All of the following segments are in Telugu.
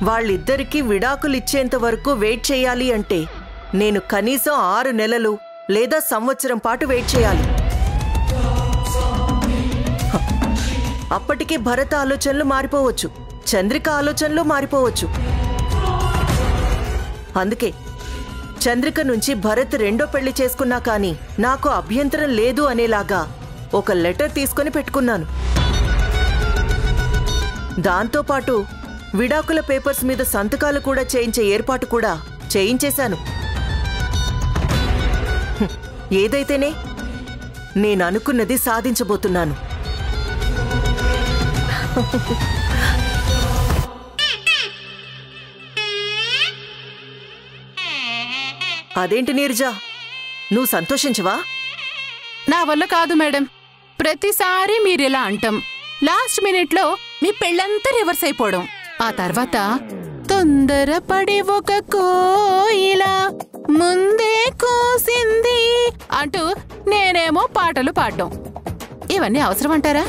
వాళ్ళిద్దరికీ విడాకులిచ్చేంత వరకు వెయిట్ చేయాలి అంటే నేను కనీసం 6 నెలలు లేదా సంవత్సరం పాటు వెయిట్ చేయాలి. అప్పటికి భరత్ ఆలోచనలు మారిపోవచ్చు, చంద్రిక ఆలోచనలు మారిపోవచ్చు. అందుకే చంద్రిక నుంచి భరత్ రెండో పెళ్లి చేసుకున్నా కానీ నాకు అభ్యంతరం లేదు అనేలాగా ఒక లెటర్ తీసుకొని పెట్టుకున్నాను. దాంతోపాటు విడాకుల పేపర్స్ మీద సంతకాలు కూడా చేయించే ఏర్పాటు కూడా చేయించేశాను. ఏదైతేనే నేను అనుకున్నది సాధించబోతున్నాను. అదేంటి నీరజా, నువ్వు సంతోషించవా? నా వల్ల కాదు మేడం. ప్రతిసారి మీరిలా అంటాం, లాస్ట్ మినిట్లో మీ పెళ్ళంతా రివర్స్ అయిపోవడం, ఆ తర్వాత తొందరపడి ఒక కోయిలా ముందే కోసింది అంటూ నేనేమో పాటలు పాడడం, ఇవన్నీ అవసరం అంటారా?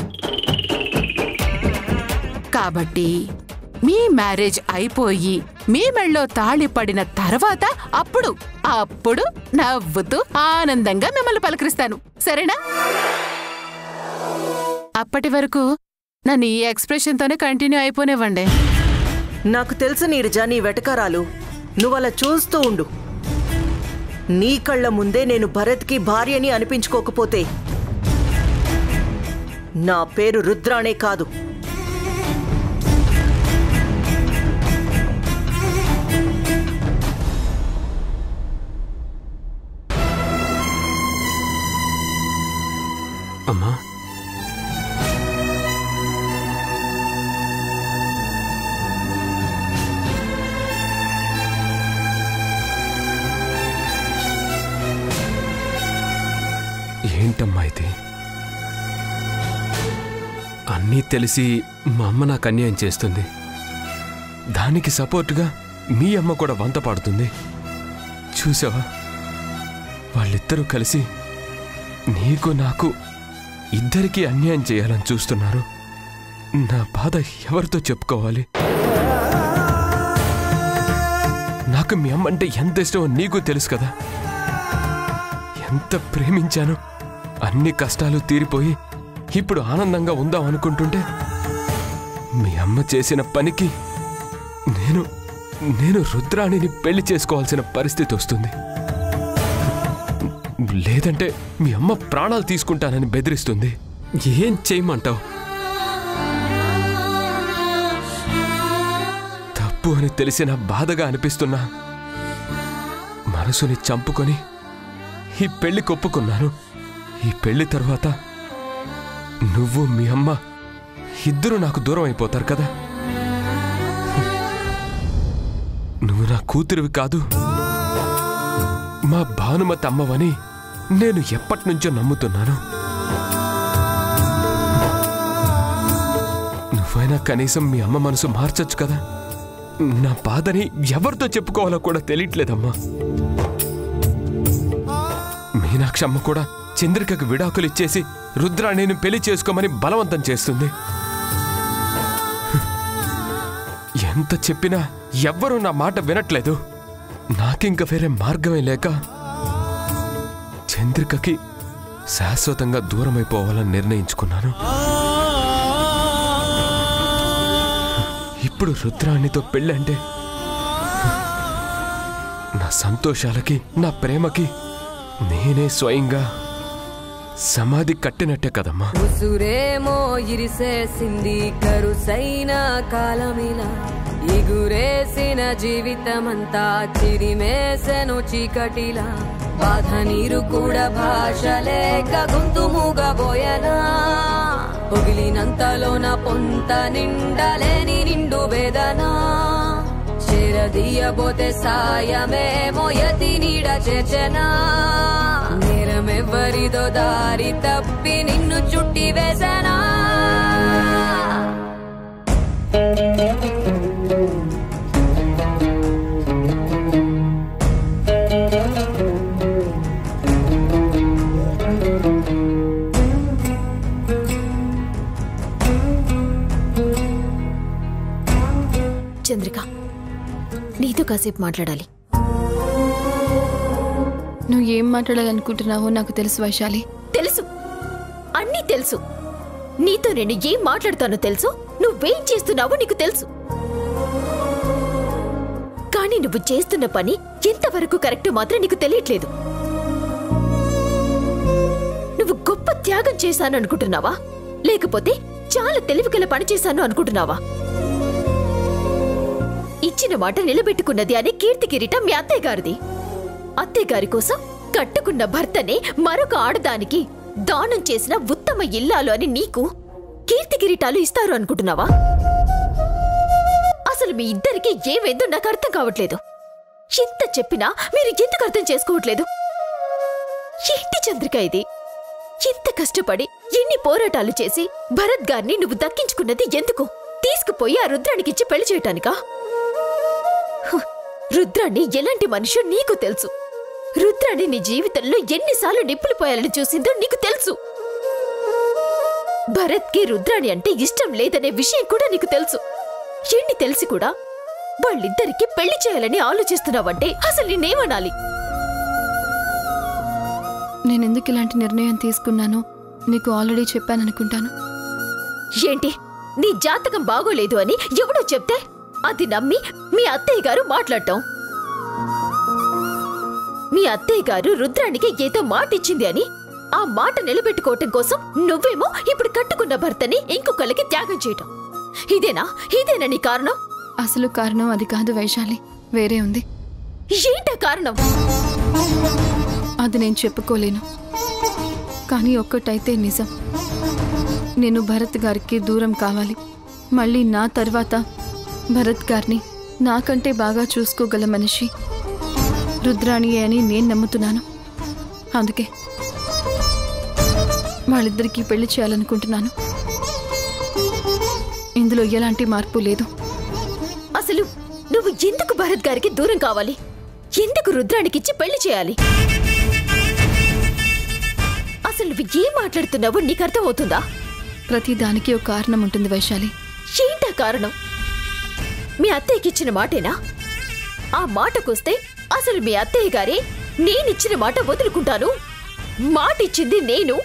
కాబట్టి మీ మ్యారేజ్ అయిపోయి మీ మెళ్ళో తాళి పడిన తర్వాత అప్పుడు నవ్వుతూ ఆనందంగా మిమ్మల్ని పలకరిస్తాను, సరేనా? అప్పటి వరకు నన్ను ఈ ఎక్స్ప్రెషన్తోనే కంటిన్యూ అయిపోనివ్వండి. నాకు తెలుసు నీరజా నీ వెటకారాలు. నువ్వలా చూస్తూ ఉండు. నీ కళ్ళ ముందే నేను భరత్కి భార్యని అనిపించుకోకపోతే నా పేరు రుద్రాణే కాదు. అమ్మా, ఏంటమ్మా ఇది? అన్నీ తెలిసి మా అమ్మ నాకు అన్యాయం చేస్తుంది, దానికి సపోర్టుగా మీ అమ్మ కూడా వంత పాడుతుంది. చూసావా, వాళ్ళిద్దరూ కలిసి నీకు నాకు ఇద్దరికీ అన్యాయం చేయాలని చూస్తున్నారు. నా బాధ ఎవరితో చెప్పుకోవాలి? నాకు మీ అమ్మ అంటే ఎంత ఇష్టమో నీకు తెలుసు కదా. ఎంత ప్రేమించాను. అన్ని కష్టాలు తీరిపోయి ఇప్పుడు ఆనందంగా ఉందాం అనుకుంటుంటే మీ అమ్మ చేసిన పనికి నేను రుద్రాణిని పెళ్లి చేసుకోవాల్సిన పరిస్థితి వస్తుంది. లేదంటే మీ అమ్మ ప్రాణాలు తీసుకుంటానని బెదిరిస్తుంది. ఏం చేయమంటావు? తప్పు అని తెలిసిన బాధగా అనిపిస్తున్నా మనసుని చంపుకొని ఈ పెళ్లి కొప్పుకున్నాను. ఈ పెళ్లి తర్వాత నువ్వు మీ అమ్మ ఇద్దరూ నాకు దూరం అయిపోతారు కదా. నువ్వు నా కూతురివి కాదు, మా భానుమతి అమ్మవని నేను ఎప్పటినుంచో నమ్ముతున్నాను. నువ్వైనా కనీసం మీ అమ్మ మనసు మార్చొచ్చు కదా. నా బాధని ఎవరితో చెప్పుకోవాలో కూడా తెలియట్లేదమ్మా. మీనాక్షి అమ్మ కూడా చంద్రికకు విడాకులు ఇచ్చేసి రుద్రాణిని పెళ్లి చేసుకోమని బలవంతం చేస్తుంది. ఎంత చెప్పినా ఎవ్వరూ నా మాట వినట్లేదు. నాకింక వేరే మార్గమే లేక చంద్రికకి శాశ్వతంగా దూరమైపోవాలని నిర్ణయించుకున్నాను. ఇప్పుడు రుద్రాణితో పెళ్ళంటే నా సంతోషాలకి నా ప్రేమకి నేనే స్వయంగా సమాధి కట్టినట్టే కదమ్మా. ఉసురేమో ఇరిసేసింది కరుసైన కాలమిలా, ఎగురేసిన జీవితమంతా చిరిమేసెను చీకటిలా, బాధ నీరు కూడా భాష లేక గొంతు మూగబోయనా, పొగిలినంతలోన పొంత నిండలేని నిండు వేదనా, చేరదీయబోతే సాయమేమో యతి నీడ చేర్చనా, నేరమెవ్వరిదో దారి తప్పి నిన్ను చుట్టి వేసనా. చంద్రిక, నీతో కాసేపు మాట్లాడాలి. నువ్వు ఏం మాట్లాడాలనుకుంటున్నావో నాకు తెలుసు వైశాలి. తెలుసు, అన్నీ తెలుసు. నీతో నేను ఏం మాట్లాడతానో తెలుసు, నువ్వేం చేస్తున్నావో నీకు తెలుసు. కానీ నువ్వు చేస్తున్న పని ఎంతవరకు కరెక్ట్ మాత్రం నీకు తెలియట్లేదు. నువ్వు గొప్ప త్యాగం చేశాను అనుకుంటున్నావా, లేకపోతే చాలా తెలివిగల పని చేశాను అనుకుంటున్నావా? ఇచ్చిన మాట నిలబెట్టుకున్నది అనే కీర్తి కిరీటం మీ అత్తయ్య గారిది. అత్తయ్య గారి కోసం కట్టుకున్న భర్తనే మరొక ఆడదానికి దానం చేసిన ఉత్తమ ఇల్లాలు అని నీకు కీర్తి కిరీటాలు ఇస్తారు అనుకుంటున్నావా? అసలు మీ ఇద్దరికి ఏమైందో నాకు అర్థం కావట్లేదు. ఎంత చెప్పినా మీరు ఎందుకు అర్థం చేసుకోవట్లేదు? ఏంటి చంద్రిక ఇది? ఎంత కష్టపడి ఎన్ని పోరాటాలు చేసి భరత్ గారిని నువ్వు దక్కించుకున్నది ఎందుకు? తీసుకుపోయి ఆ రుద్రానికిచ్చి పెళ్లి చేయటానికా? రుద్రాన్ని ఎలాంటి మనిషి నీకు తెలుసు. రుద్రాన్ని నీ జీవితంలో ఎన్నిసార్లు నిప్పులు పోయాలని చూసిందో నీకు తెలుసు. భరత్కి రుద్రాణి అంటే ఇష్టం లేదనే విషయం కూడా నీకు తెలుసు. ఎన్ని తెలిసి కూడా వాళ్ళిద్దరికి పెళ్లి చేయాలని ఆలోచిస్తున్నావంటే అసలు నేనేమనాలి? నేనెందుకు ఇలాంటి నిర్ణయం తీసుకున్నానో నీకు ఆల్రెడీ చెప్పాననుకుంటాను. ఏంటి, నీ జాతకం బాగోలేదు అని ఎవడో చెప్తే అది నమ్మి మీ అత్తయ్య గారు మాట్లాడటం? మీ అత్తయ్య గారు రుద్రానికి ఏదో మాట ఇచ్చింది అని ఆ మాట నిలబెట్టుకోవటం కోసం నువ్వేమో ఇప్పుడు కట్టుకున్న భర్తని ఇంకొకళ్ళకి త్యాగం చేయటం. ఇదేనా నీ కారణం? అసలు కారణం అది కాదు వైశాలి, వేరే ఉంది. ఏంటా కారణం? అది నేను చెప్పుకోలేను. కానీ ఒక్కటైతే నిజం, నేను భరత్ గారికి దూరం కావాలి. మళ్ళీ నా తర్వాత భరత్ గారిని నాకంటే బాగా చూసుకోగల మనిషి రుద్రాణియే అని నేను నమ్ముతున్నాను. అందుకే వాళ్ళిద్దరికీ పెళ్లి చేయాలనుకుంటున్నాను. ఇందులో ఎలాంటి మార్పు లేదు. అసలు నువ్వు ఎందుకు భరత్ గారికి దూరం కావాలి? ఎందుకు రుద్రానికిచ్చి పెళ్లి చేయాలి? అసలు నువ్వు ఏం మాట్లాడుతున్నావో నీకు అర్థమవుతుందా? ప్రతి దానికి ఒక కారణం ఉంటుంది వైశాలి. ఏంటా కారణం? మీ అత్తయ్యకిచ్చిన మాటేనా? ఆ మాటకొస్తే అసలు మీ అత్తయ్య గారే నేనిచ్చిన మాట వదులుకుంటాను, మాట ఇచ్చింది నేను,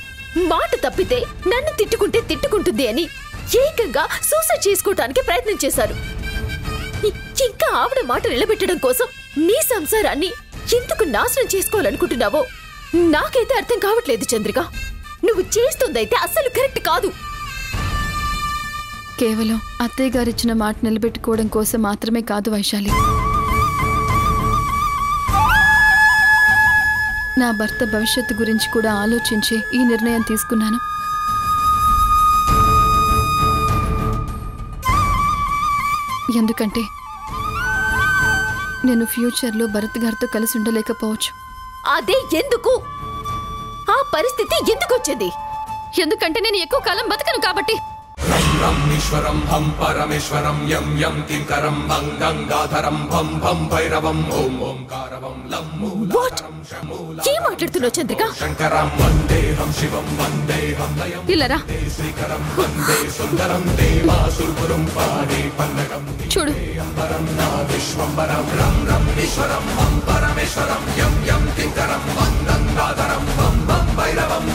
మాట తప్పితే నన్ను తిట్టుకుంటే తిట్టుకుంటుంది అని ఏకంగా సూసైడ్ చేసుకోవటానికి ప్రయత్నం చేశారు. ఇంకా ఆవిడ మాట నిలబెట్టడం కోసం నీ సంసారాన్ని ఎందుకు నాశనం చేసుకోవాలనుకుంటున్నావో నాకైతే అర్థం కావట్లేదు చంద్రిక. నువ్వు చేస్తుందైతే అస్సలు కరెక్ట్ కాదు. కేవలం అత్తయ్య గారిచ్చిన మాట నిలబెట్టుకోవడం కోసం మాత్రమే కాదు వైశాలి, నా భర్త భవిష్యత్తు గురించి కూడా ఆలోచించి ఈ నిర్ణయం తీసుకున్నాను. ఎందుకంటే నేను ఫ్యూచర్లో భరత్ గారితో కలిసి ఉండలేకపోవచ్చు. అదే ఎందుకు? ఆ పరిస్థితి ఎందుకు వచ్చింది? ఎందుకంటే నేను ఎక్కువ కాలం బతకను కాబట్టి. ఈశ్వరం హం పరమేశ్వరం యం యం కింకరం భం గంగాధరం భం భం భైరవం ఓం ఓంకారవం లం మూలధరం శమూలం. ఏం మాట్లాడుతున్నావు చంద్రిక? శంకరం వందేహం శివం వందేహం లయం ఇల్లరా శ్రీకరం వందే సుందరం దేవాసురపురం పాడే పన్నగం చూడు. అంబరం నా విశ్వంబరం రం రం ఈశ్వరం హం పరమేశ్వరం యం యం కింకరం భం గంగాధరం భం భం భైరవం